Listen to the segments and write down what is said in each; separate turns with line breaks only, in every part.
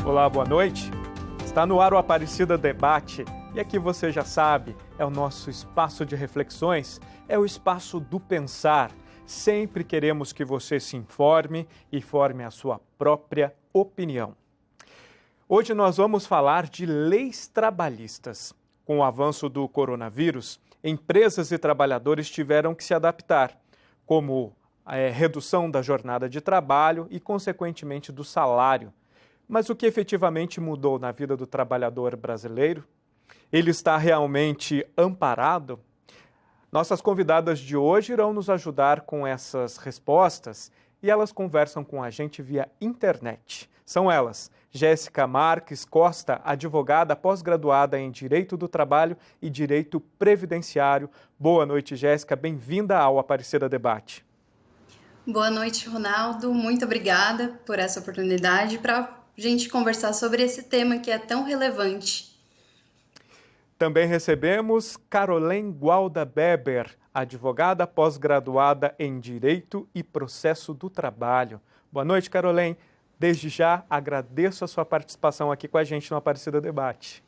Olá, boa noite. Está no ar o Aparecida Debate e aqui você já sabe, é o nosso espaço de reflexões, é o espaço do pensar. Sempre queremos que você se informe e forme a sua própria opinião. Hoje nós vamos falar de leis trabalhistas. Com o avanço do coronavírus, empresas e trabalhadores tiveram que se adaptar, como a redução da jornada de trabalho e, consequentemente, do salário. Mas o que efetivamente mudou na vida do trabalhador brasileiro? Ele está realmente amparado? Nossas convidadas de hoje irão nos ajudar com essas respostas e elas conversam com a gente via internet. São elas, Jéssica Marques Costa, advogada pós-graduada em Direito do Trabalho e Direito Previdenciário. Boa noite, Jéssica. Bem-vinda ao Aparecida Debate.
Boa noite, Ronaldo. Muito obrigada por essa oportunidade para a gente conversar sobre esse tema que é tão relevante.
Também recebemos Carolém Gualda Beber, advogada pós-graduada em Direito e Processo do Trabalho. Boa noite, Carolém. Desde já agradeço a sua participação aqui com a gente no Aparecida Debate.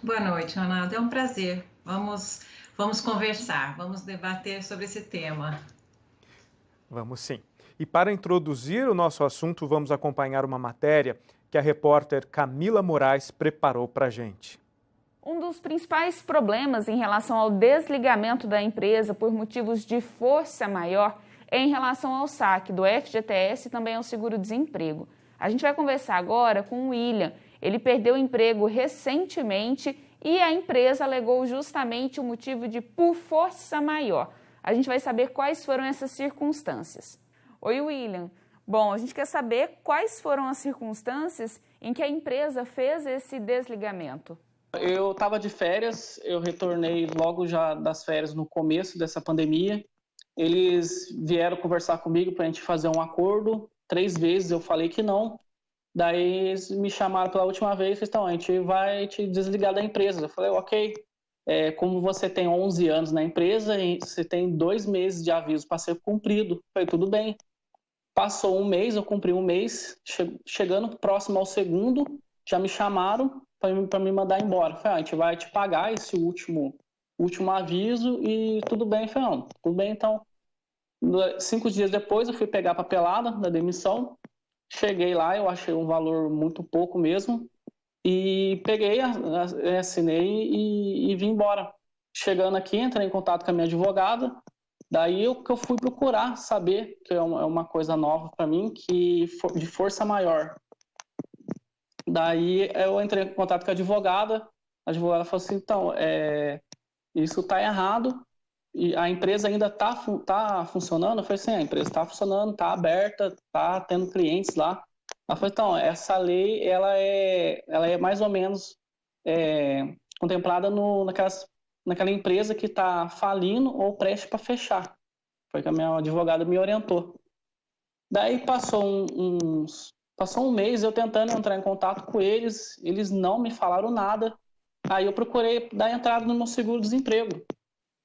Boa noite, Ronaldo. É um prazer. Vamos conversar, vamos debater sobre esse tema.
Vamos sim. E para introduzir o nosso assunto, vamos acompanhar uma matéria que a repórter Camila Moraes preparou para a gente.
Um dos principais problemas em relação ao desligamento da empresa por motivos de força maior é em relação ao saque do FGTS e também ao seguro-desemprego. A gente vai conversar agora com o William. Ele perdeu o emprego recentemente e a empresa alegou justamente o motivo de por força maior. A gente vai saber quais foram essas circunstâncias. Oi, William. Bom, a gente quer saber quais foram as circunstâncias em que a empresa fez esse desligamento.
Eu estava de férias, eu retornei logo já das férias no começo dessa pandemia. Eles vieram conversar comigo para a gente fazer um acordo. 3 vezes eu falei que não. Daí eles me chamaram pela última vez e então, a gente vai te desligar da empresa. Eu falei, ok. Como você tem 11 anos na empresa, você tem 2 meses de aviso para ser cumprido. Eu falei, tudo bem. Passou 1 mês, eu cumpri 1 mês. Chegando próximo ao segundo, já me chamaram para me mandar embora. Eu falei, a gente vai te pagar esse último aviso e tudo bem. Eu falei, não, tudo bem então. 5 dias depois eu fui pegar a papelada da demissão. Cheguei lá, eu achei um valor muito pouco mesmo. E peguei, assinei e vim embora. Chegando aqui, entrei em contato com a minha advogada. Daí que eu fui procurar saber, que é uma coisa nova para mim, que de força maior. Daí eu entrei em contato com a advogada falou assim, então, isso está errado, e a empresa ainda está funcionando? Eu falei assim, a empresa está funcionando, está aberta, está tendo clientes lá. Ela falou, então, essa lei, ela é mais ou menos contemplada naquela empresa que está falindo ou prestes para fechar. Foi que a minha advogada me orientou. Daí passou um mês eu tentando entrar em contato com eles não me falaram nada. Aí eu procurei dar entrada no meu seguro-desemprego.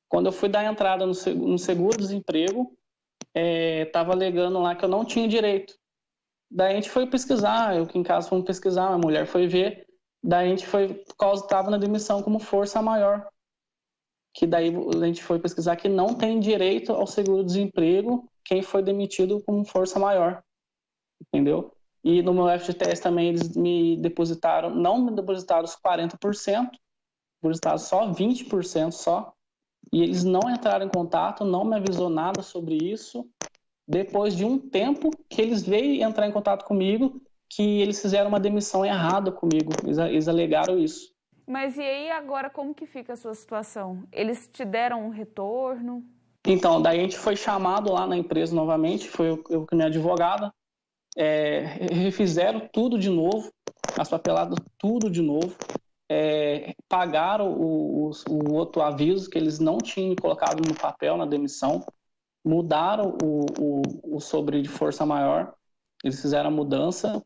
Quando eu fui dar entrada no seguro-desemprego, estava alegando lá que eu não tinha direito. Daí a gente foi pesquisar, eu aqui em casa fomos pesquisar, a mulher foi ver, daí a gente foi, por causa estava na demissão como força maior. Que daí a gente foi pesquisar que não tem direito ao seguro-desemprego quem foi demitido como força maior. Entendeu? E no meu FGTS também eles não me depositaram os 40%, depositaram só 20% só. E eles não entraram em contato, não me avisou nada sobre isso. Depois de um tempo que eles veio entrar em contato comigo, que eles fizeram uma demissão errada comigo. Eles alegaram isso.
Mas e aí agora como que fica a sua situação? Eles te deram um retorno?
Então, daí a gente foi chamado lá na empresa novamente, foi eu com a minha advogada. Refizeram tudo de novo, as papeladas tudo de novo. Pagaram o outro aviso que eles não tinham colocado no papel na demissão, mudaram o sobre de força maior, eles fizeram a mudança,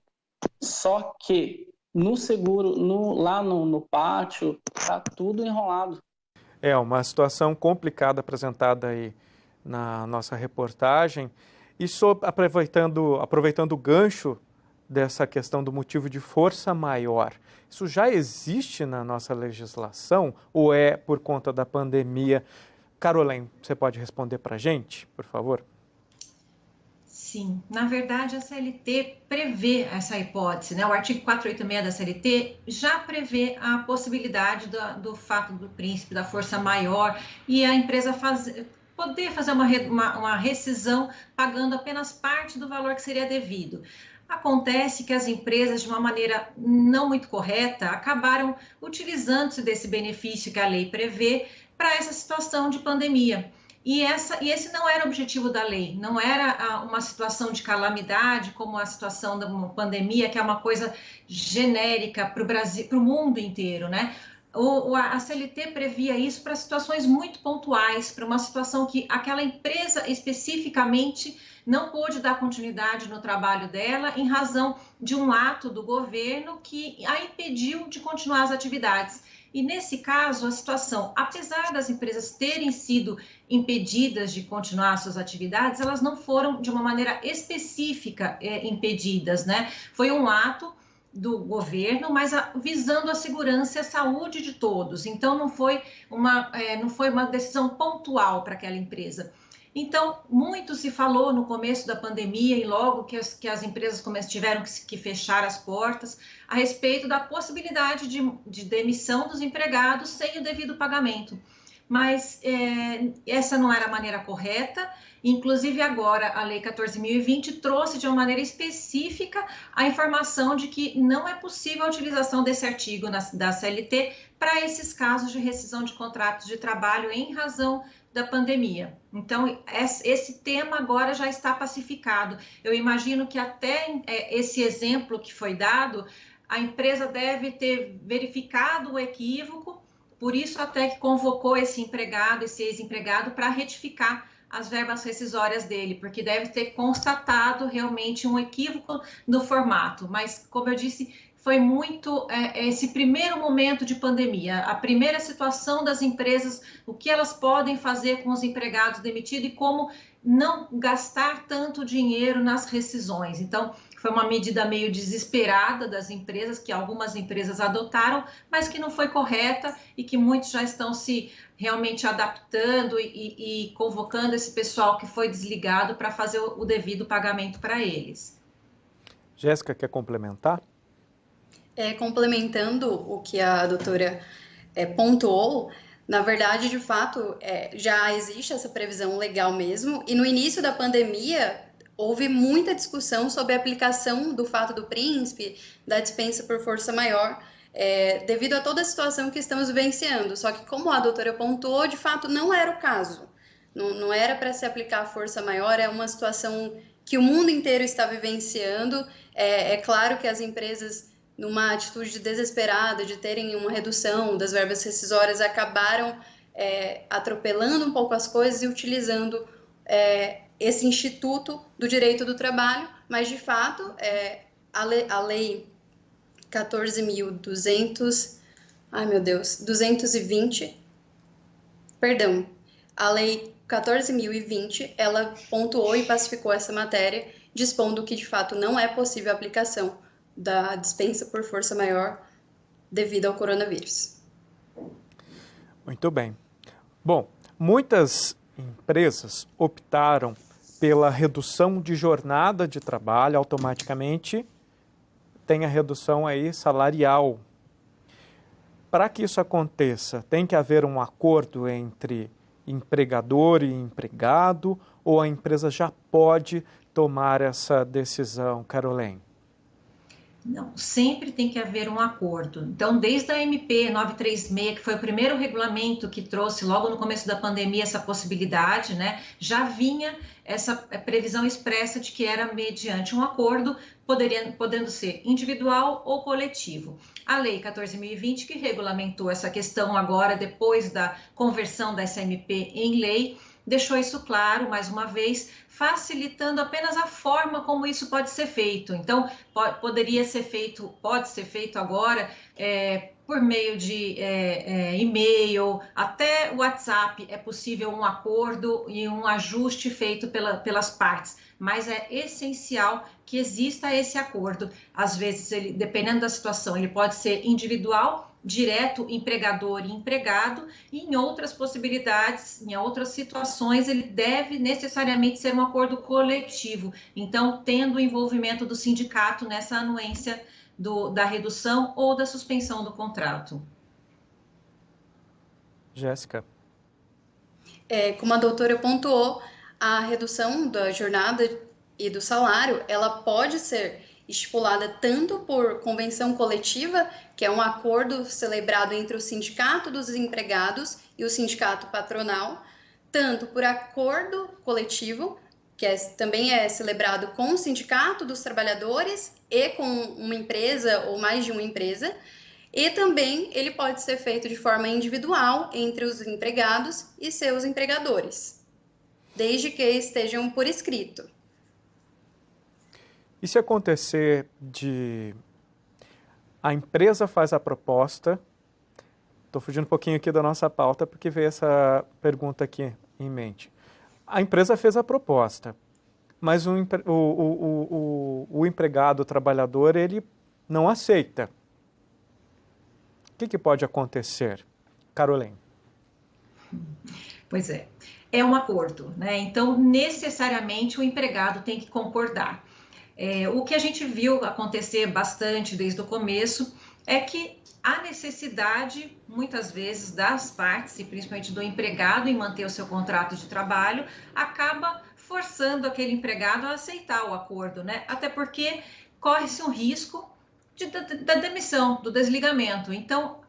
só que no seguro, lá no pátio, tá tudo enrolado.
É uma situação complicada apresentada aí na nossa reportagem. E aproveitando o gancho dessa questão do motivo de força maior. Isso já existe na nossa legislação ou é por conta da pandemia? Caroline, você pode responder para a gente, por favor?
Sim, na verdade a CLT prevê essa hipótese, né? O artigo 486 da CLT já prevê a possibilidade do fato do príncipe, da força maior, e a empresa poder fazer uma rescisão pagando apenas parte do valor que seria devido. Acontece que as empresas, de uma maneira não muito correta, acabaram utilizando-se desse benefício que a lei prevê para essa situação de pandemia. E esse não era o objetivo da lei, não era uma situação de calamidade como a situação da pandemia, que é uma coisa genérica para o Brasil, para o mundo inteiro, né? A CLT previa isso para situações muito pontuais, para uma situação que aquela empresa especificamente não pôde dar continuidade no trabalho dela em razão de um ato do governo que a impediu de continuar as atividades. E nesse caso, a situação, apesar das empresas terem sido impedidas de continuar suas atividades, elas não foram de uma maneira específica impedidas, né? Foi um ato do governo, mas visando a segurança e a saúde de todos. Então, não foi uma decisão pontual para aquela empresa. Então, muito se falou no começo da pandemia e logo que as empresas tiveram que fechar as portas a respeito da possibilidade de demissão dos empregados sem o devido pagamento. Mas essa não era a maneira correta, inclusive agora a Lei 14.020 trouxe de uma maneira específica a informação de que não é possível a utilização desse artigo da CLT para esses casos de rescisão de contratos de trabalho em razão da pandemia. Então, esse tema agora já está pacificado. Eu imagino que até esse exemplo que foi dado, a empresa deve ter verificado o equívoco, por isso até que convocou esse ex-empregado para retificar as verbas rescisórias dele, porque deve ter constatado realmente um equívoco no formato. Mas, como eu disse, foi muito esse primeiro momento de pandemia, a primeira situação das empresas, o que elas podem fazer com os empregados demitidos e como não gastar tanto dinheiro nas rescisões. Então, foi uma medida meio desesperada das empresas, que algumas empresas adotaram, mas que não foi correta e que muitos já estão se realmente adaptando e convocando esse pessoal que foi desligado para fazer o devido pagamento para eles.
Jéssica, quer complementar?
Complementando o que a doutora pontuou, na verdade, de fato, já existe essa previsão legal mesmo, e no início da pandemia houve muita discussão sobre a aplicação do fato do príncipe, da dispensa por força maior, devido a toda a situação que estamos vivenciando. Só que, como a doutora pontuou, de fato não era o caso. Não era para se aplicar a força maior, é uma situação que o mundo inteiro está vivenciando. É claro que as empresas, numa atitude desesperada de terem uma redução das verbas rescisórias, acabaram atropelando um pouco as coisas e utilizando esse instituto do direito do trabalho, mas de fato a lei 14.220, a lei 14.020, ela pontuou e pacificou essa matéria, dispondo que de fato não é possível a aplicação da dispensa por força maior devido ao coronavírus.
Muito bem. Bom, muitas empresas optaram pela redução de jornada de trabalho, automaticamente tem a redução aí salarial. Para que isso aconteça, tem que haver um acordo entre empregador e empregado, ou a empresa já pode tomar essa decisão, Caroline?
Não, sempre tem que haver um acordo. Então, desde a MP 936, que foi o primeiro regulamento que trouxe logo no começo da pandemia essa possibilidade, né, já vinha essa previsão expressa de que era mediante um acordo, podendo ser individual ou coletivo. A Lei 14.020, que regulamentou essa questão agora, depois da conversão dessa MP em lei, deixou isso claro, mais uma vez, facilitando apenas a forma como isso pode ser feito. Então, pode ser feito agora por meio de e-mail, até WhatsApp, é possível um acordo e um ajuste feito pelas partes, mas é essencial que exista esse acordo. Às vezes, dependendo da situação, ele pode ser individual, direto, empregador e empregado, e em outras possibilidades, em outras situações, ele deve necessariamente ser um acordo coletivo, então, tendo o envolvimento do sindicato nessa anuência da redução ou da suspensão do contrato.
Jéssica.
Como a doutora pontuou, a redução da jornada e do salário, ela pode ser estipulada tanto por convenção coletiva, que é um acordo celebrado entre o sindicato dos empregados e o sindicato patronal, tanto por acordo coletivo, que também é celebrado com o sindicato dos trabalhadores e com uma empresa ou mais de uma empresa, e também ele pode ser feito de forma individual entre os empregados e seus empregadores, desde que estejam por escrito.
E se acontecer a empresa faz a proposta, estou fugindo um pouquinho aqui da nossa pauta porque veio essa pergunta aqui em mente. A empresa fez a proposta, mas o empregado, o trabalhador, ele não aceita. O que pode acontecer? Carolene.
Pois é um acordo, né? Então, necessariamente o empregado tem que concordar. O que a gente viu acontecer bastante desde o começo é que há necessidade, muitas vezes, das partes, e principalmente do empregado, em manter o seu contrato de trabalho, acaba forçando aquele empregado a aceitar o acordo, né? Até porque corre-se um risco da demissão, do desligamento. Então,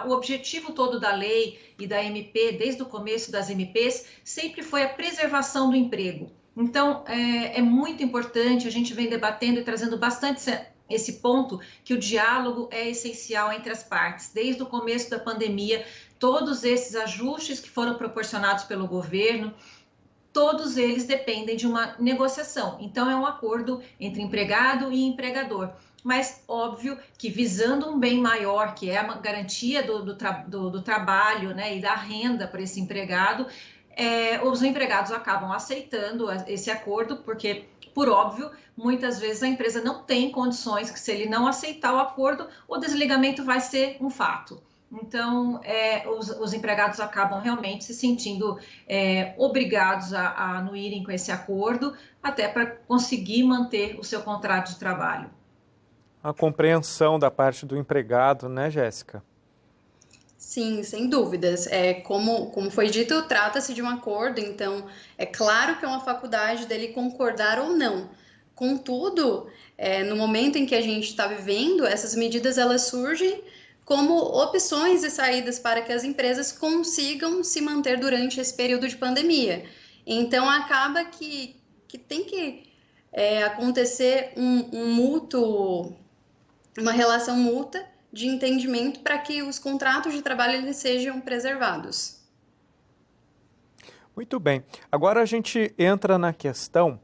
o objetivo todo da lei e da MP, desde o começo das MPs, sempre foi a preservação do emprego. Então, é muito importante, a gente vem debatendo e trazendo bastante esse ponto, que o diálogo é essencial entre as partes. Desde o começo da pandemia, todos esses ajustes que foram proporcionados pelo governo, todos eles dependem de uma negociação. Então, é um acordo entre empregado e empregador. Mas, óbvio, que visando um bem maior, que é a garantia do trabalho, né, e da renda para esse empregado, os empregados acabam aceitando esse acordo, porque, por óbvio, muitas vezes a empresa não tem condições que, se ele não aceitar o acordo, o desligamento vai ser um fato. Então, os empregados acabam realmente se sentindo obrigados a anuírem com esse acordo, até para conseguir manter o seu contrato de trabalho.
A compreensão da parte do empregado, né, Jéssica?
Sim, sem dúvidas. Como foi dito, trata-se de um acordo, então é claro que é uma faculdade dele concordar ou não. Contudo, no momento em que a gente está vivendo, essas medidas elas surgem como opções e saídas para que as empresas consigam se manter durante esse período de pandemia. Então, acaba que tem que acontecer uma relação mútua de entendimento para que os contratos de trabalho eles sejam preservados.
Muito bem. Agora a gente entra na questão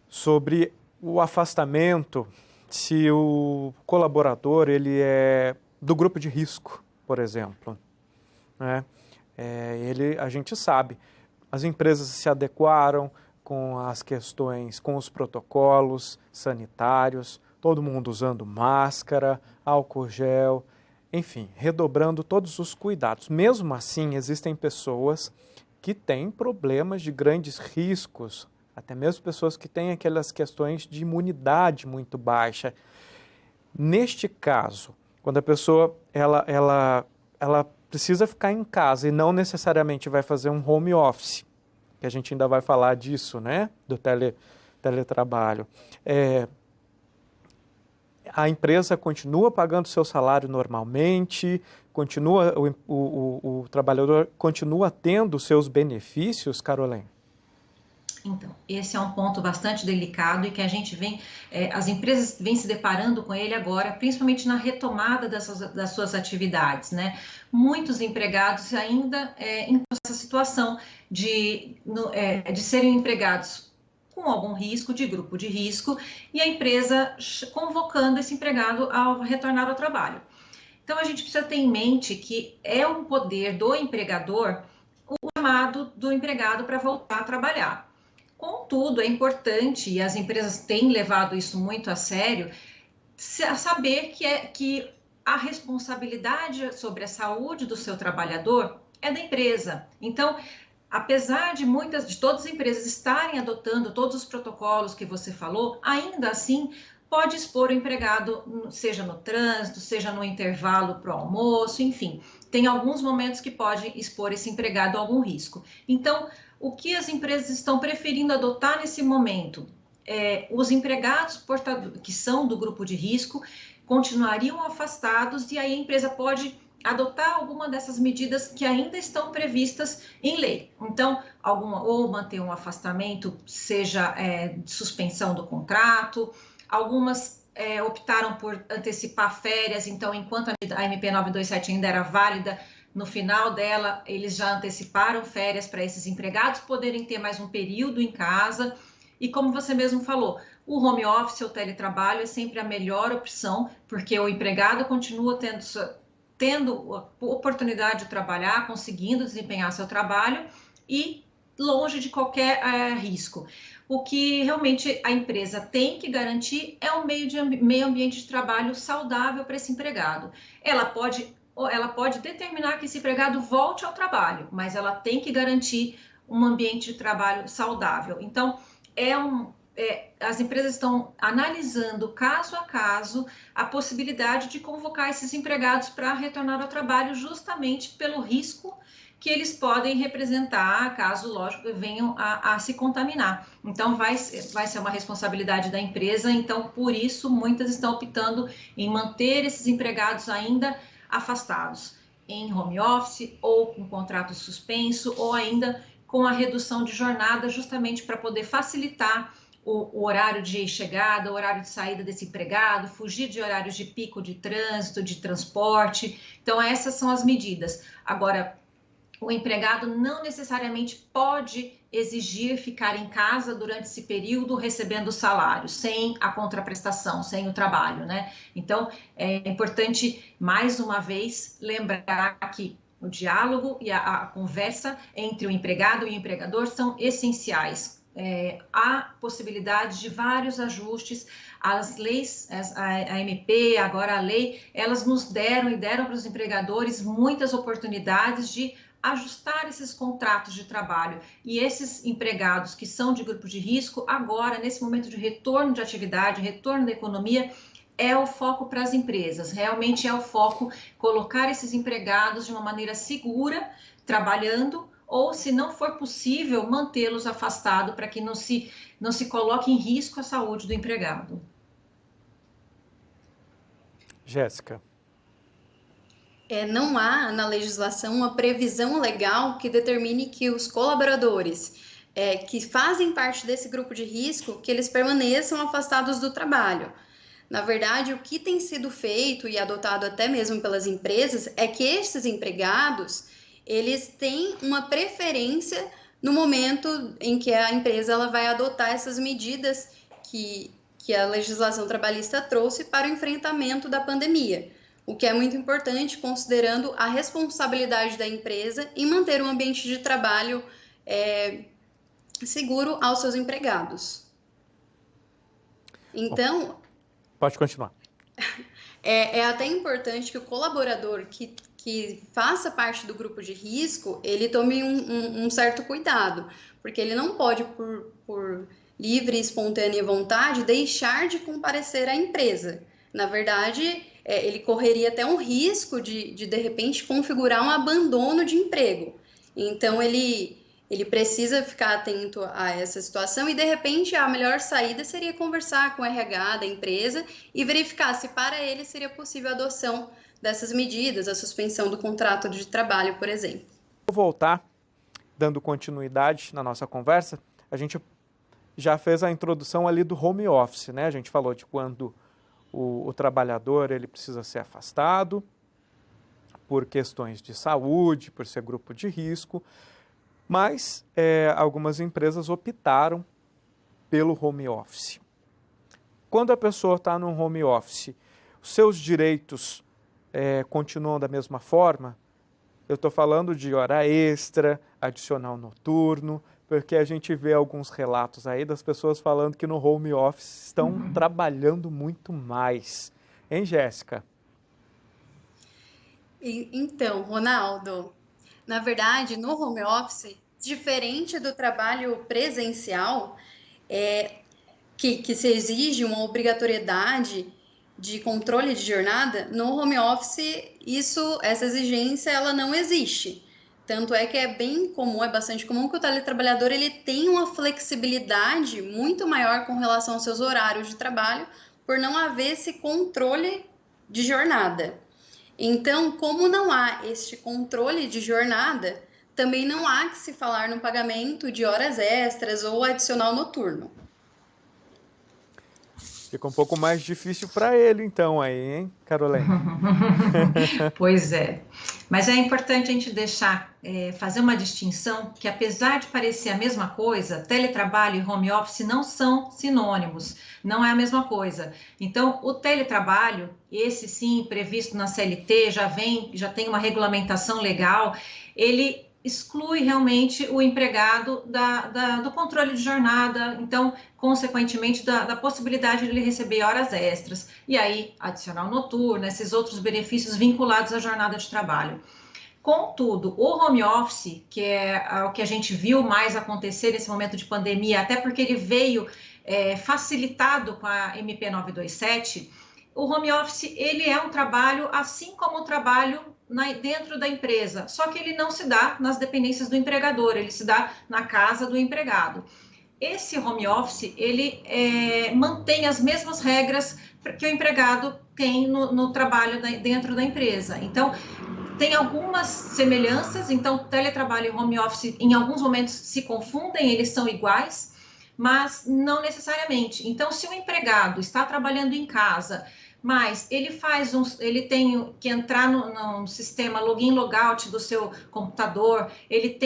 sobre o afastamento, se o colaborador ele é do grupo de risco, por exemplo. Né? A gente sabe, as empresas se adequaram com as questões, com os protocolos sanitários, todo mundo usando máscara, álcool gel, enfim, redobrando todos os cuidados. Mesmo assim, existem pessoas que têm problemas de grandes riscos, até mesmo pessoas que têm aquelas questões de imunidade muito baixa. Neste caso, quando a pessoa ela precisa ficar em casa e não necessariamente vai fazer um home office, que a gente ainda vai falar disso, né, do teletrabalho, a empresa continua pagando seu salário normalmente, o trabalhador continua tendo seus benefícios, Carolene?
Então, esse é um ponto bastante delicado e que a gente as empresas vêm se deparando com ele agora, principalmente na retomada das suas atividades, né? Muitos empregados ainda em essa situação de serem empregados com algum risco, de grupo de risco, e a empresa convocando esse empregado a retornar ao trabalho. Então, a gente precisa ter em mente que é um poder do empregador o chamado do empregado para voltar a trabalhar. Contudo, é importante, e as empresas têm levado isso muito a sério, saber que a responsabilidade sobre a saúde do seu trabalhador é da empresa. Então, apesar de todas as empresas estarem adotando todos os protocolos que você falou, ainda assim pode expor o empregado, seja no trânsito, seja no intervalo para o almoço, enfim, tem alguns momentos que pode expor esse empregado a algum risco. Então, o que as empresas estão preferindo adotar nesse momento? Os empregados que são do grupo de risco continuariam afastados e aí a empresa pode adotar alguma dessas medidas que ainda estão previstas em lei. Então, ou manter um afastamento, seja suspensão do contrato, algumas optaram por antecipar férias, então, enquanto a MP 927 ainda era válida, no final dela, eles já anteciparam férias para esses empregados poderem ter mais um período em casa. E como você mesmo falou, o home office ou teletrabalho é sempre a melhor opção, porque o empregado continua tendo a oportunidade de trabalhar, conseguindo desempenhar seu trabalho e longe de qualquer risco. O que realmente a empresa tem que garantir é um meio ambiente de trabalho saudável para esse empregado. Ela pode determinar que esse empregado volte ao trabalho, mas ela tem que garantir um ambiente de trabalho saudável. Então, as empresas estão analisando caso a caso a possibilidade de convocar esses empregados para retornar ao trabalho justamente pelo risco que eles podem representar caso, lógico, venham a se contaminar. Então, vai ser uma responsabilidade da empresa, então, por isso, muitas estão optando em manter esses empregados ainda afastados, em home office ou com contrato suspenso ou ainda com a redução de jornada, justamente para poder facilitar o horário de chegada, o horário de saída desse empregado, fugir de horários de pico de trânsito, de transporte. Então, essas são as medidas. Agora, o empregado não necessariamente pode exigir ficar em casa durante esse período recebendo salário, sem a contraprestação, sem o trabalho, né? Então, é importante, mais uma vez, lembrar que o diálogo e a conversa entre o empregado e o empregador são essenciais. Há possibilidade de vários ajustes. As leis, a MP, agora a lei, elas nos deram e deram para os empregadores muitas oportunidades de ajustar esses contratos de trabalho. E esses empregados que são de grupo de risco, agora, nesse momento de retorno de atividade, retorno da economia, é o foco para as empresas, realmente é o foco colocar esses empregados de uma maneira segura, trabalhando, ou se não for possível, mantê-los afastados para que não se coloque em risco a saúde do empregado.
Jéssica.
Não há na legislação uma previsão legal que determine que os colaboradores que fazem parte desse grupo de risco, que eles permaneçam afastados do trabalho. Na verdade, o que tem sido feito e adotado até mesmo pelas empresas é que esses empregados, eles têm uma preferência no momento em que a empresa ela vai adotar essas medidas que a legislação trabalhista trouxe para o enfrentamento da pandemia, o que é muito importante considerando a responsabilidade da empresa em manter um ambiente de trabalho seguro aos seus empregados. Então,
pode continuar.
É até importante que o colaborador que faça parte do grupo de risco, ele tome um certo cuidado, porque ele não pode, por livre e espontânea vontade, deixar de comparecer à empresa. Na verdade, ele correria até um risco de repente, configurar um abandono de emprego. Então, ele precisa ficar atento a essa situação e, de repente, a melhor saída seria conversar com o RH da empresa e verificar se para ele seria possível a adoção dessas medidas, a suspensão do contrato de trabalho, por exemplo.
Vou voltar, dando continuidade na nossa conversa. A gente já fez a introdução ali do home office, né? A gente falou de quando o trabalhador ele precisa ser afastado por questões de saúde, por ser grupo de risco. Mas algumas empresas optaram pelo home office. Quando a pessoa está no home office, os seus direitos continuam da mesma forma? Eu estou falando de hora extra, adicional noturno, porque a gente vê alguns relatos aí das pessoas falando que no home office estão trabalhando muito mais. Hein, Jéssica?
Então, Ronaldo, na verdade, no home office, diferente do trabalho presencial, que se exige uma obrigatoriedade de controle de jornada, no home office essa exigência ela não existe. Tanto é que é bem comum, é bastante comum que o teletrabalhador ele tenha uma flexibilidade muito maior com relação aos seus horários de trabalho, por não haver esse controle de jornada. Então, como não há este controle de jornada, também não há que se falar no pagamento de horas extras ou adicional noturno.
Fica um pouco mais difícil para ele, então, aí, hein, Carolene?
Pois é. Mas é importante a gente fazer uma distinção que, apesar de parecer a mesma coisa, teletrabalho e home office não são sinônimos, não é a mesma coisa. Então, o teletrabalho, esse sim, previsto na CLT, já tem uma regulamentação legal, ele exclui realmente o empregado do controle de jornada, então, consequentemente, da possibilidade de ele receber horas extras, e aí, adicional noturno, esses outros benefícios vinculados à jornada de trabalho. Contudo, o home office, que é o que a gente viu mais acontecer nesse momento de pandemia, até porque ele veio facilitado com a MP 927, o home office ele é um trabalho assim como o trabalho dentro da empresa, só que ele não se dá nas dependências do empregador, ele se dá na casa do empregado. Esse home office, ele mantém as mesmas regras que o empregado tem no trabalho dentro da empresa. Então, tem algumas semelhanças, então teletrabalho e home office em alguns momentos se confundem, eles são iguais, mas não necessariamente. Então, se o empregado está trabalhando em casa, mas ele tem que entrar no sistema login logout do seu computador, ele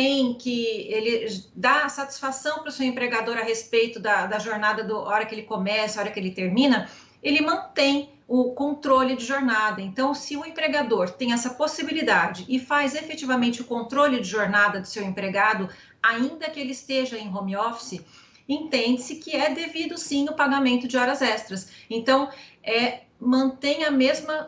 dá satisfação para o seu empregador a respeito da jornada, da hora que ele começa, a hora que ele termina, ele mantém o controle de jornada. Então, se o empregador tem essa possibilidade e faz efetivamente o controle de jornada do seu empregado, ainda que ele esteja em home office, entende-se que é devido sim o pagamento de horas extras. Então, mantém a mesma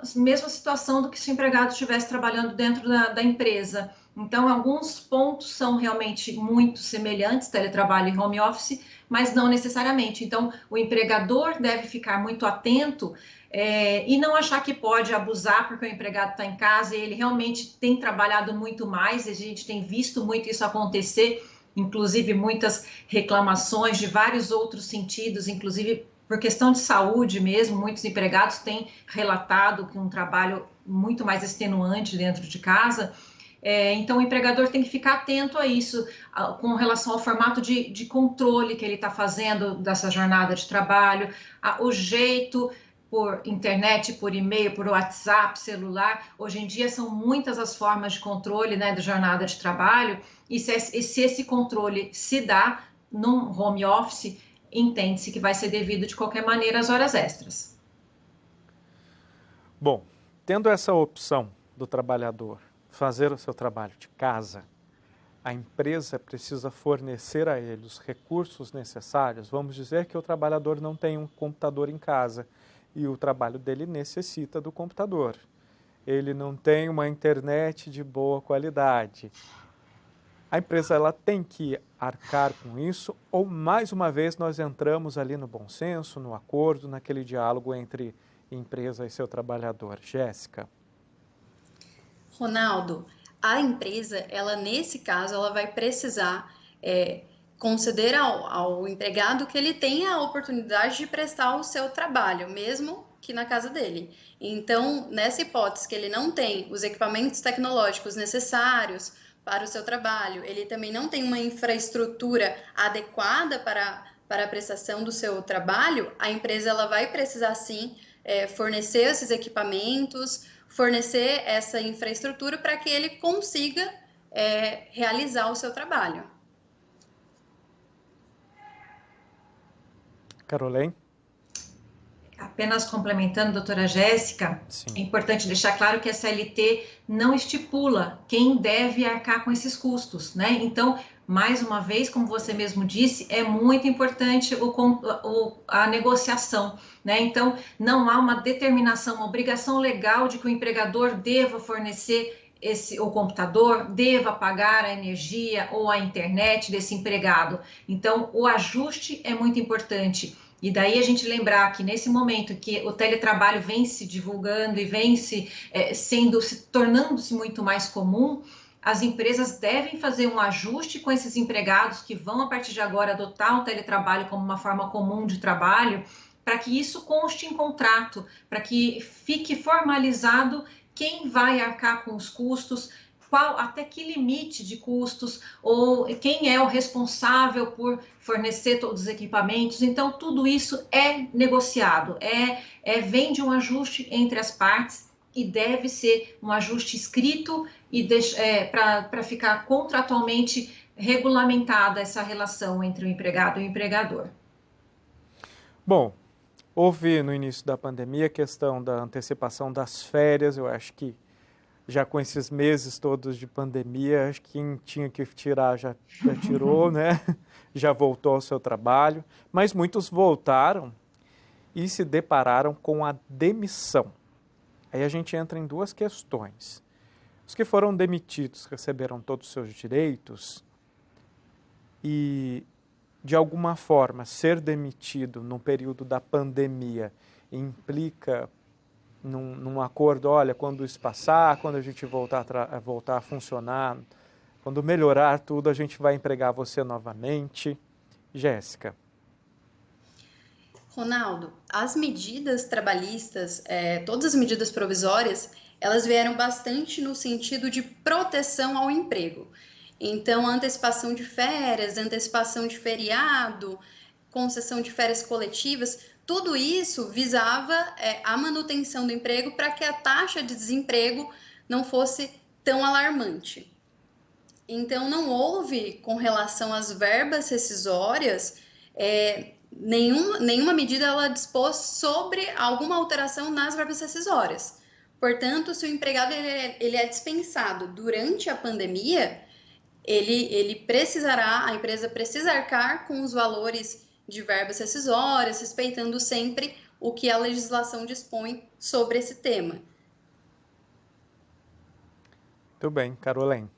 situação do que se o empregado estivesse trabalhando dentro da empresa. Então, alguns pontos são realmente muito semelhantes, teletrabalho e home office, mas não necessariamente. Então, o empregador deve ficar muito atento e não achar que pode abusar porque o empregado está em casa e ele realmente tem trabalhado muito mais, a gente tem visto muito isso acontecer, inclusive muitas reclamações de vários outros sentidos, inclusive por questão de saúde mesmo, muitos empregados têm relatado que um trabalho muito mais extenuante dentro de casa. Então, o empregador tem que ficar atento a isso, com relação ao formato de controle que ele está fazendo dessa jornada de trabalho, o jeito por internet, por e-mail, por WhatsApp, celular. Hoje em dia são muitas as formas de controle, né, da jornada de trabalho, e se esse controle se dá num home office, entende-se que vai ser devido de qualquer maneira às horas extras.
Bom, tendo essa opção do trabalhador fazer o seu trabalho de casa, a empresa precisa fornecer a ele os recursos necessários. Vamos dizer que o trabalhador não tem um computador em casa e o trabalho dele necessita do computador. Ele não tem uma internet de boa qualidade. A empresa ela tem que arcar com isso ou, mais uma vez, nós entramos ali no bom senso, no acordo, naquele diálogo entre empresa e seu trabalhador? Jéssica.
Ronaldo, a empresa, ela nesse caso, ela vai precisar conceder ao empregado que ele tenha a oportunidade de prestar o seu trabalho, mesmo que na casa dele. Então, nessa hipótese que ele não tem os equipamentos tecnológicos necessários para o seu trabalho, ele também não tem uma infraestrutura adequada para a prestação do seu trabalho, a empresa ela vai precisar sim fornecer esses equipamentos, fornecer essa infraestrutura para que ele consiga realizar o seu trabalho.
Carolene?
Apenas complementando, doutora Jéssica, é importante deixar claro que a CLT não estipula quem deve arcar com esses custos, né? Então, mais uma vez, como você mesmo disse, é muito importante a negociação, né? Então, não há uma determinação, uma obrigação legal de que o empregador deva fornecer o computador, deva pagar a energia ou a internet desse empregado. Então, o ajuste é muito importante. E daí a gente lembrar que nesse momento que o teletrabalho vem se divulgando e vem se tornando-se muito mais comum, as empresas devem fazer um ajuste com esses empregados que vão, a partir de agora, adotar o teletrabalho como uma forma comum de trabalho, para que isso conste em contrato, para que fique formalizado quem vai arcar com os custos, até que limite de custos, ou quem é o responsável por fornecer todos os equipamentos. Então, tudo isso é negociado, vem de um ajuste entre as partes e deve ser um ajuste escrito e para ficar contratualmente regulamentada essa relação entre o empregado e o empregador.
Bom, houve no início da pandemia a questão da antecipação das férias. Eu acho que já com esses meses todos de pandemia, acho que quem tinha que tirar já tirou, né? Já voltou ao seu trabalho, mas muitos voltaram e se depararam com a demissão. Aí a gente entra em duas questões. Os que foram demitidos receberam todos os seus direitos e, de alguma forma, ser demitido no período da pandemia implica num acordo, olha, quando isso passar, quando a gente voltar a funcionar, quando melhorar tudo, a gente vai empregar você novamente. Jéssica.
Ronaldo, as medidas trabalhistas, todas as medidas provisórias, elas vieram bastante no sentido de proteção ao emprego. Então, antecipação de férias, antecipação de feriado, concessão de férias coletivas, tudo isso visava a manutenção do emprego para que a taxa de desemprego não fosse tão alarmante. Então, não houve, com relação às verbas rescisórias, nenhuma medida ela dispôs sobre alguma alteração nas verbas rescisórias. Portanto, se o empregado ele é dispensado durante a pandemia, a empresa precisa arcar com os valores de verbas rescisórias, respeitando sempre o que a legislação dispõe sobre esse tema.
Muito bem, Carolene.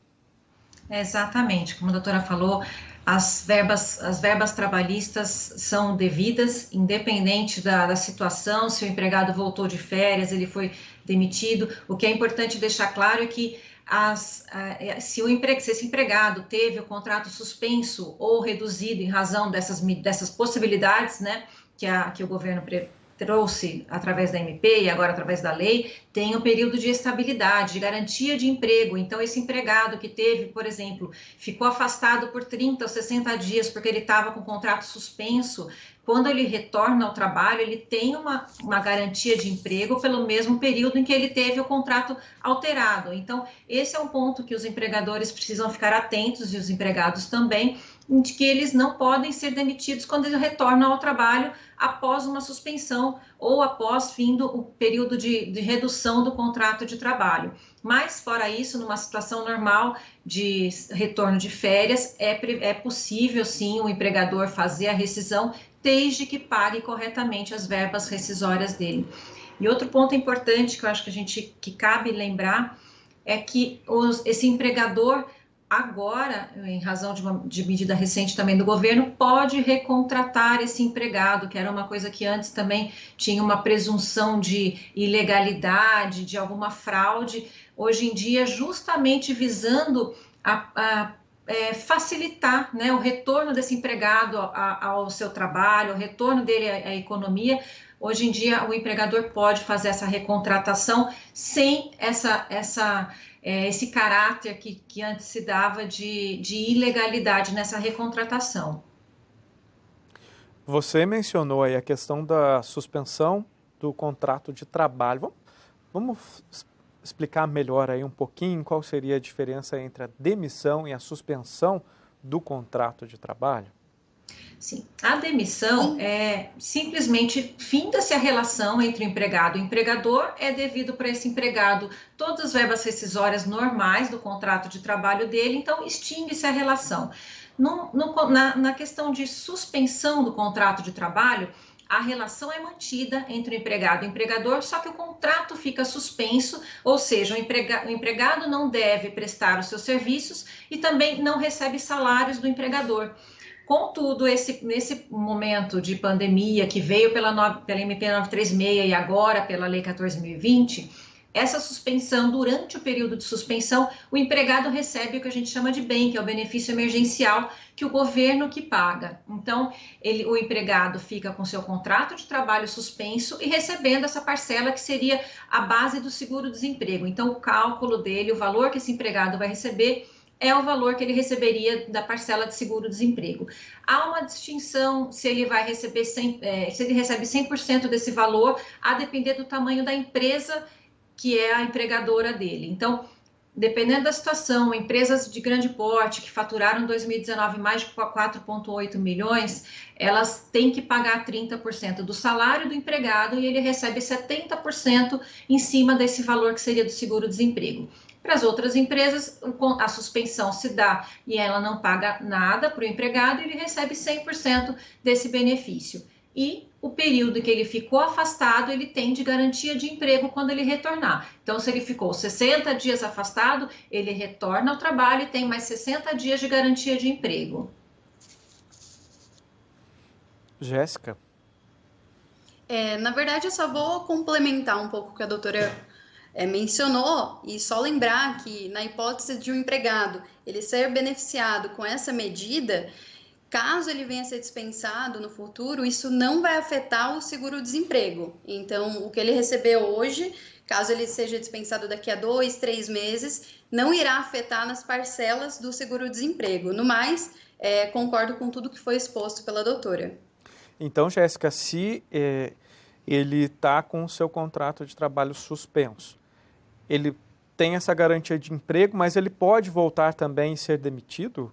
Exatamente, como a doutora falou, as verbas trabalhistas são devidas, independente da situação, se o empregado voltou de férias, ele foi demitido. O que é importante deixar claro é que se esse empregado teve o contrato suspenso ou reduzido em razão dessas possibilidades, né, que o governo trouxe através da MP e agora através da lei, tem um período de estabilidade, de garantia de emprego. Então, esse empregado que teve, por exemplo, ficou afastado por 30 ou 60 dias porque ele estava com o contrato suspenso, quando ele retorna ao trabalho, ele tem uma garantia de emprego pelo mesmo período em que ele teve o contrato alterado. Então, esse é um ponto que os empregadores precisam ficar atentos, e os empregados também, de que eles não podem ser demitidos quando eles retornam ao trabalho após uma suspensão ou após fim do período de redução do contrato de trabalho. Mas, fora isso, numa situação normal de retorno de férias, é possível, sim, o empregador fazer a rescisão, desde que pague corretamente as verbas rescisórias dele. E outro ponto importante que eu acho que cabe lembrar é que esse empregador agora, em razão de medida recente também do governo, pode recontratar esse empregado, que era uma coisa que antes também tinha uma presunção de ilegalidade, de alguma fraude. Hoje em dia, justamente visando facilitar, né, o retorno desse empregado ao seu trabalho, o retorno dele à economia. Hoje em dia, o empregador pode fazer essa recontratação sem esse caráter que antes se dava de ilegalidade nessa recontratação.
Você mencionou aí a questão da suspensão do contrato de trabalho. Vamos explicar melhor aí um pouquinho qual seria a diferença entre a demissão e a suspensão do contrato de trabalho?
Sim, a demissão é simplesmente finda-se a relação entre o empregado e o empregador, é devido para esse empregado todas as verbas rescisórias normais do contrato de trabalho dele, então extingue-se a relação. Na questão de suspensão do contrato de trabalho, a relação é mantida entre o empregado e o empregador, só que o contrato fica suspenso, ou seja, o empregado não deve prestar os seus serviços e também não recebe salários do empregador. Contudo, nesse momento de pandemia que veio pela MP 936 e agora pela Lei 14.020, essa suspensão, durante o período de suspensão, o empregado recebe o que a gente chama de BEM, que é o benefício emergencial, que o governo que paga. Então, o empregado fica com seu contrato de trabalho suspenso e recebendo essa parcela que seria a base do seguro-desemprego. Então, o cálculo dele, o valor que esse empregado vai receber, é o valor que ele receberia da parcela de seguro-desemprego. Há uma distinção se ele vai receber se ele recebe 100% desse valor, a depender do tamanho da empresa que é a empregadora dele. Então, dependendo da situação, empresas de grande porte que faturaram em 2019 mais de 4,8 milhões, elas têm que pagar 30% do salário do empregado e ele recebe 70% em cima desse valor que seria do seguro-desemprego. Para as outras empresas, a suspensão se dá e ela não paga nada para o empregado e ele recebe 100% desse benefício. E o período em que ele ficou afastado, ele tem de garantia de emprego quando ele retornar. Então, se ele ficou 60 dias afastado, ele retorna ao trabalho e tem mais 60 dias de garantia de emprego.
Jéssica?
Na verdade, eu só vou complementar um pouco o que a doutora mencionou e só lembrar que na hipótese de um empregado ele ser beneficiado com essa medida, caso ele venha a ser dispensado no futuro, isso não vai afetar o seguro-desemprego. Então, o que ele recebeu hoje, caso ele seja dispensado daqui a 2, 3 meses, não irá afetar nas parcelas do seguro-desemprego. No mais, concordo com tudo que foi exposto pela doutora.
Então, Jéssica, se ele está com o seu contrato de trabalho suspenso, ele tem essa garantia de emprego, mas ele pode voltar também e ser demitido?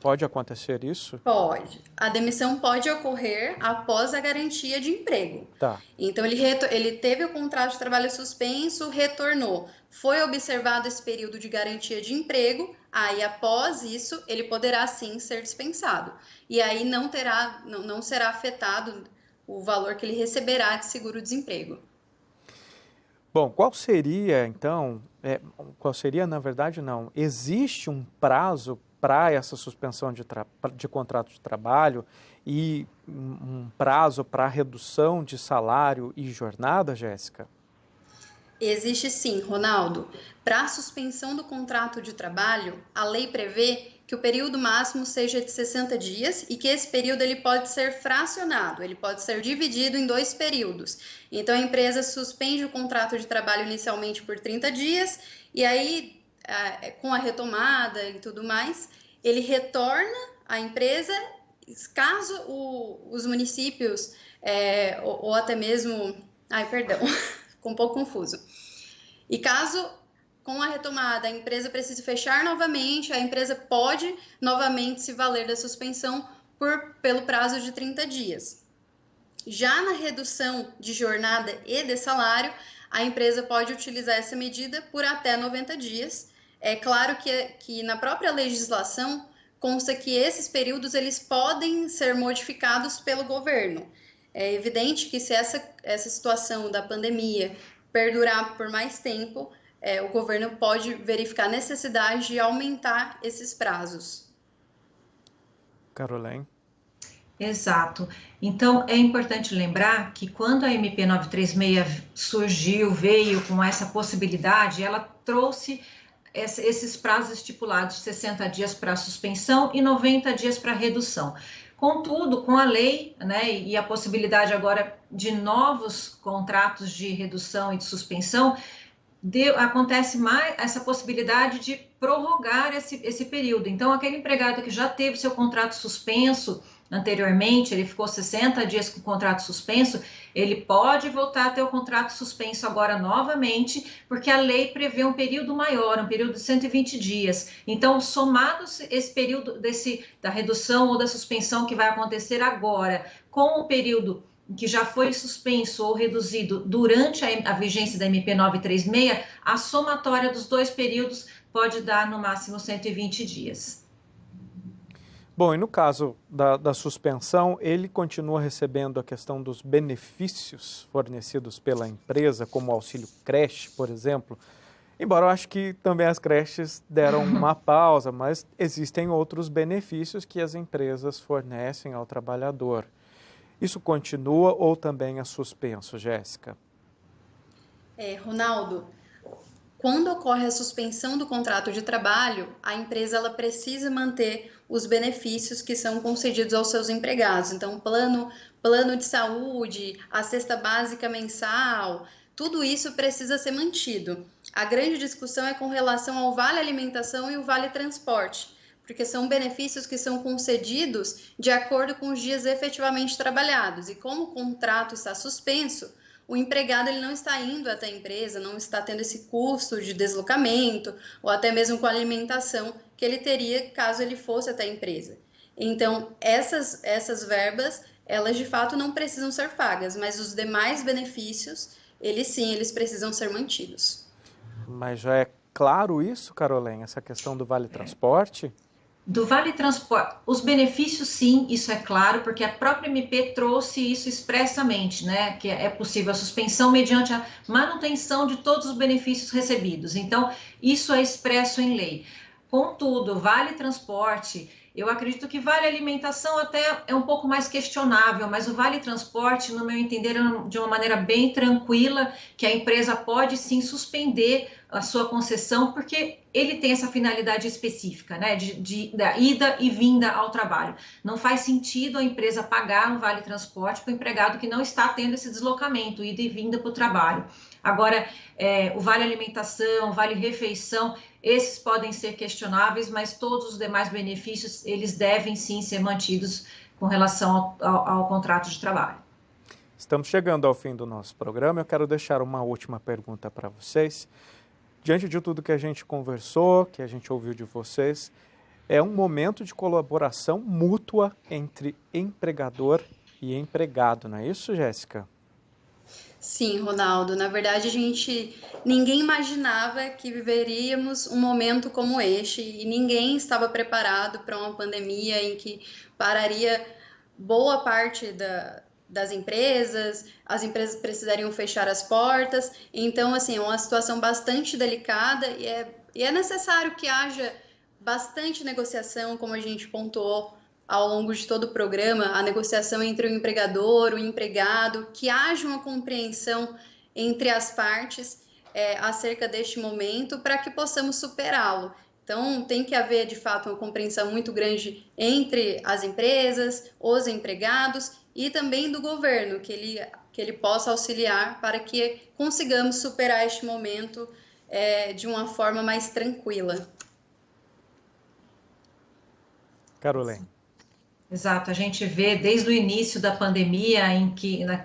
Pode acontecer isso?
Pode. A demissão pode ocorrer após a garantia de emprego.
Tá.
Então, ele teve o contrato de trabalho suspenso, retornou. Foi observado esse período de garantia de emprego, aí após isso, ele poderá sim ser dispensado. E aí não será afetado o valor que ele receberá de seguro-desemprego.
Bom, qual seria, então, na verdade, não, existe um prazo para essa suspensão de contrato de trabalho e um prazo para redução de salário e jornada, Jéssica?
Existe sim, Ronaldo. Para a suspensão do contrato de trabalho, a lei prevê que o período máximo seja de 60 dias e que esse período ele pode ser fracionado, ele pode ser dividido em 2 períodos. Então, a empresa suspende o contrato de trabalho inicialmente por 30 dias e aí, com a retomada e tudo mais, ele retorna à empresa caso os municípios ou até mesmo... ficou um pouco confuso. E caso, com a retomada, a empresa precise fechar novamente, a empresa pode novamente se valer da suspensão pelo prazo de 30 dias. Já na redução de jornada e de salário, a empresa pode utilizar essa medida por até 90 dias. É claro que na própria legislação consta que esses períodos eles podem ser modificados pelo governo. É evidente que se essa situação da pandemia perdurar por mais tempo, o governo pode verificar a necessidade de aumentar esses prazos.
Caroline?
Exato. Então, é importante lembrar que quando a MP 936 veio com essa possibilidade, ela trouxe esses prazos estipulados, 60 dias para suspensão e 90 dias para redução. Contudo, com a lei, né, e a possibilidade agora de novos contratos de redução e de suspensão, acontece mais essa possibilidade de prorrogar esse período. Então, aquele empregado que já teve seu contrato suspenso anteriormente, ele ficou 60 dias com o contrato suspenso, ele pode voltar a ter o contrato suspenso agora novamente, porque a lei prevê um período maior, um período de 120 dias. Então, somados esse período da redução ou da suspensão que vai acontecer agora, com o período que já foi suspenso ou reduzido durante a vigência da MP 936, a somatória dos dois períodos pode dar no máximo 120 dias.
Bom, e no caso da suspensão, ele continua recebendo a questão dos benefícios fornecidos pela empresa, como o auxílio creche, por exemplo. Embora eu acho que também as creches deram uma pausa, mas existem outros benefícios que as empresas fornecem ao trabalhador. Isso continua ou também é suspenso, Jéssica?
Ronaldo, quando ocorre a suspensão do contrato de trabalho, a empresa ela precisa manter os benefícios que são concedidos aos seus empregados. Então, plano de saúde, a cesta básica mensal, tudo isso precisa ser mantido. A grande discussão é com relação ao vale alimentação e o vale transporte, porque são benefícios que são concedidos de acordo com os dias efetivamente trabalhados. E como o contrato está suspenso, o empregado ele não está indo até a empresa, não está tendo esse custo de deslocamento ou até mesmo com a alimentação que ele teria caso ele fosse até a empresa. Então, essas verbas, elas de fato não precisam ser pagas, mas os demais benefícios, eles precisam ser mantidos.
Mas já é claro isso, Carolene, essa questão do Vale Transporte?
Do Vale Transporte, os benefícios sim, isso é claro, porque a própria MP trouxe isso expressamente, né, que é possível a suspensão mediante a manutenção de todos os benefícios recebidos. Então, isso é expresso em lei. Contudo, Vale Transporte, eu acredito que Vale Alimentação até é um pouco mais questionável, mas o Vale Transporte, no meu entender, é de uma maneira bem tranquila, que a empresa pode sim suspender a sua concessão, porque ele tem essa finalidade específica, né, da ida e vinda ao trabalho. Não faz sentido a empresa pagar um Vale Transporte para o empregado que não está tendo esse deslocamento, ida e vinda para o trabalho. Agora, o Vale Alimentação, o Vale Refeição, esses podem ser questionáveis, mas todos os demais benefícios, eles devem sim ser mantidos com relação ao contrato de trabalho.
Estamos chegando ao fim do nosso programa. Eu quero deixar uma última pergunta para vocês. Diante de tudo que a gente conversou, que a gente ouviu de vocês, é um momento de colaboração mútua entre empregador e empregado, não é isso, Jéssica?
Sim, Ronaldo. Na verdade, ninguém imaginava que viveríamos um momento como este e ninguém estava preparado para uma pandemia em que pararia boa parte das empresas, as empresas precisariam fechar as portas. Então, assim, é uma situação bastante delicada e é necessário que haja bastante negociação, como a gente pontuou ao longo de todo o programa, a negociação entre o empregador, o empregado, que haja uma compreensão entre as partes acerca deste momento para que possamos superá-lo. Então, tem que haver, de fato, uma compreensão muito grande entre as empresas, os empregados e também do governo, que ele possa auxiliar para que consigamos superar este momento de uma forma mais tranquila.
Carolene.
Exato, a gente vê desde o início da pandemia,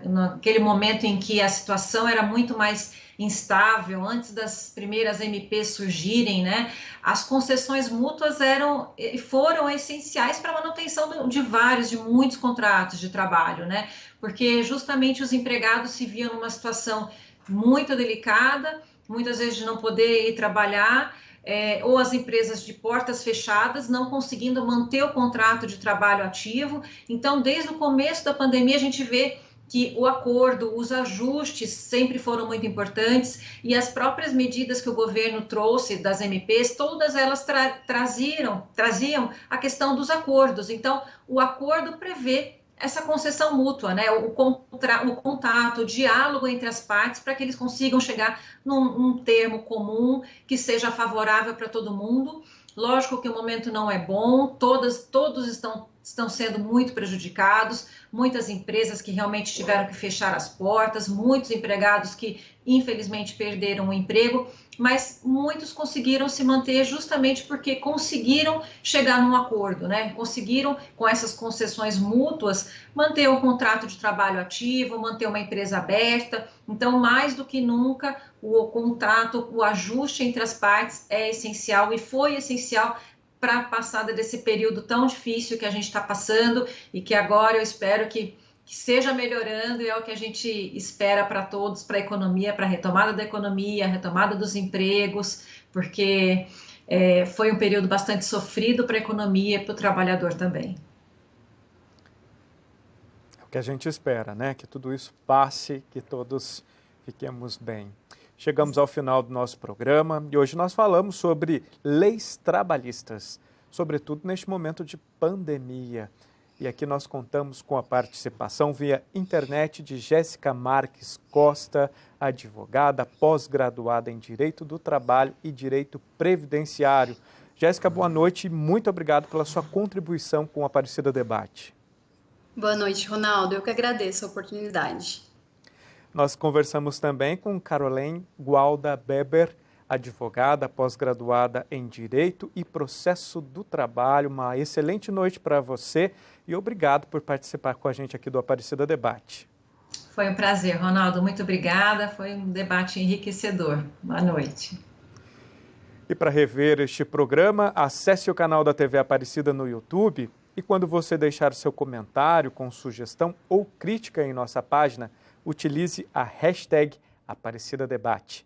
naquele momento em que a situação era muito mais instável, antes das primeiras MPs surgirem, né, as concessões mútuas foram essenciais para a manutenção de muitos contratos de trabalho, né, porque justamente os empregados se viam numa situação muito delicada, muitas vezes de não poder ir trabalhar, ou as empresas de portas fechadas, não conseguindo manter o contrato de trabalho ativo. Então, desde o começo da pandemia, a gente vê que o acordo, os ajustes sempre foram muito importantes e as próprias medidas que o governo trouxe das MPs, todas elas traziam a questão dos acordos. Então, o acordo prevê essa concessão mútua, né? O contato, o diálogo entre as partes para que eles consigam chegar num termo comum que seja favorável para todo mundo. Lógico que o momento não é bom, todos estão estão sendo muito prejudicados, muitas empresas que realmente tiveram que fechar as portas, muitos empregados que infelizmente perderam o emprego, mas muitos conseguiram se manter justamente porque conseguiram chegar num acordo, né? Conseguiram, com essas concessões mútuas, manter o contrato de trabalho ativo, manter uma empresa aberta. Então, mais do que nunca, o contrato, o ajuste entre as partes é essencial e foi essencial para a passada desse período tão difícil que a gente está passando e que agora eu espero que seja melhorando, e é o que a gente espera para todos, para a economia, para a retomada da economia, a retomada dos empregos, porque foi um período bastante sofrido para a economia e para o trabalhador também.
É o que a gente espera, né? Que tudo isso passe, que todos fiquemos bem. Chegamos ao final do nosso programa e hoje nós falamos sobre leis trabalhistas, sobretudo neste momento de pandemia. E aqui nós contamos com a participação via internet de Jéssica Marques Costa, advogada, pós-graduada em Direito do Trabalho e Direito Previdenciário. Jéssica, boa noite e muito obrigado pela sua contribuição com o Aparecida Debate.
Boa noite, Ronaldo. Eu que agradeço a oportunidade.
Nós conversamos também com Caroline Gualda Beber, advogada, pós-graduada em Direito e Processo do Trabalho. Uma excelente noite para você e obrigado por participar com a gente aqui do Aparecida Debate.
Foi um prazer, Ronaldo. Muito obrigada. Foi um debate enriquecedor. Boa noite.
E para rever este programa, acesse o canal da TV Aparecida no YouTube e quando você deixar seu comentário com sugestão ou crítica em nossa página, utilize a hashtag Aparecida Debate.